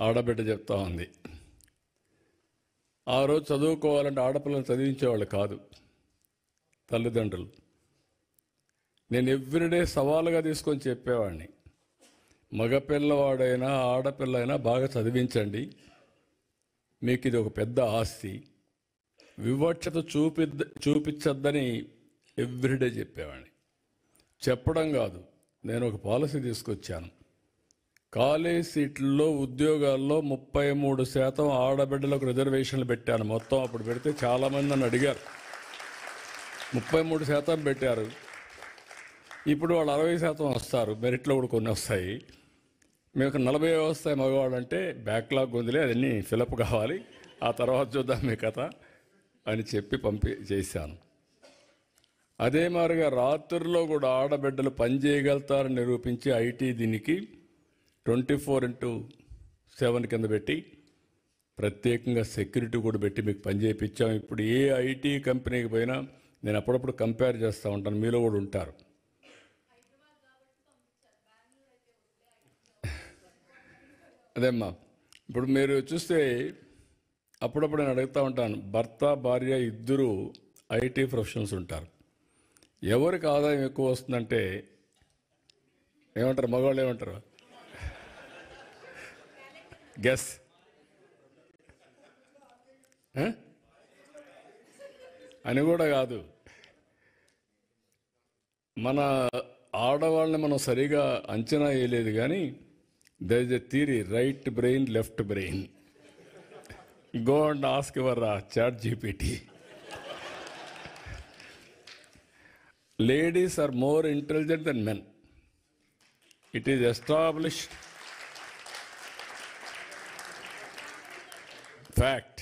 ఆడబిడ్డ చెప్తా ఉంది, ఆ రోజు చదువుకోవాలంటే ఆడపిల్లని చదివించేవాళ్ళు కాదు తల్లిదండ్రులు. నేను ఎవ్రీడే సవాలుగా తీసుకొని చెప్పేవాడిని, మగపిల్లవాడైనా ఆడపిల్ల అయినా బాగా చదివించండి, మీకు ఇది ఒక పెద్ద ఆస్తి, వివక్షత చూపించద్దని ఎవ్రీడే చెప్పేవాడిని. చెప్పడం కాదు, నేను ఒక పాలసీ తీసుకొచ్చాను. కాలేజ్ సీట్లలో ఉద్యోగాల్లో 33% ఆడబిడ్డలకు రిజర్వేషన్లు పెట్టాను. మొత్తం అప్పుడు పెడితే చాలామంది నన్ను అడిగారు, 33% పెట్టారు, ఇప్పుడు వాళ్ళు 60% వస్తారు, మెరిట్లో కూడా కొన్ని వస్తాయి, మీకు 40 వస్తాయి మగవాళ్ళు అంటే బ్యాక్లాగ్ ఉందిలే, అదన్నీ ఫిలప్ కావాలి, ఆ తర్వాత చూద్దాం మీ కథ అని చెప్పి చేశాను. అదే మాదిరిగా రాత్రుల్లో కూడా ఆడబిడ్డలు పనిచేయగలుగుతారని నిరూపించి ఐటీ దీనికి 24/7 కింద పెట్టి ప్రత్యేకంగా సెక్యూరిటీ కూడా పెట్టి మీకు పని చేయించాం. ఇప్పుడు ఏ ఐటీ కంపెనీకి పోయినా నేను అప్పుడప్పుడు కంపేర్ చేస్తూ ఉంటాను, మీలో కూడా ఉంటారు. అదేమ్మా, ఇప్పుడు మీరు చూస్తే అప్పుడప్పుడు నేను అడుగుతూ ఉంటాను, భర్త భార్య ఇద్దరు ఐటీ ప్రొఫెషనల్స్ ఉంటారు, ఎవరికి ఆదాయం ఎక్కువ వస్తుందంటే ఏమంటారు, మగవాళ్ళు ఏమంటారు, గెస్ అని కూడా కాదు. మన ఆడవాళ్ళని మనం సరిగా అంచనా వేయలేదు, కానీ there is a theory, right brain left brain. Go and ask your chat GPT. Ladies are more intelligent than men. It is established fact.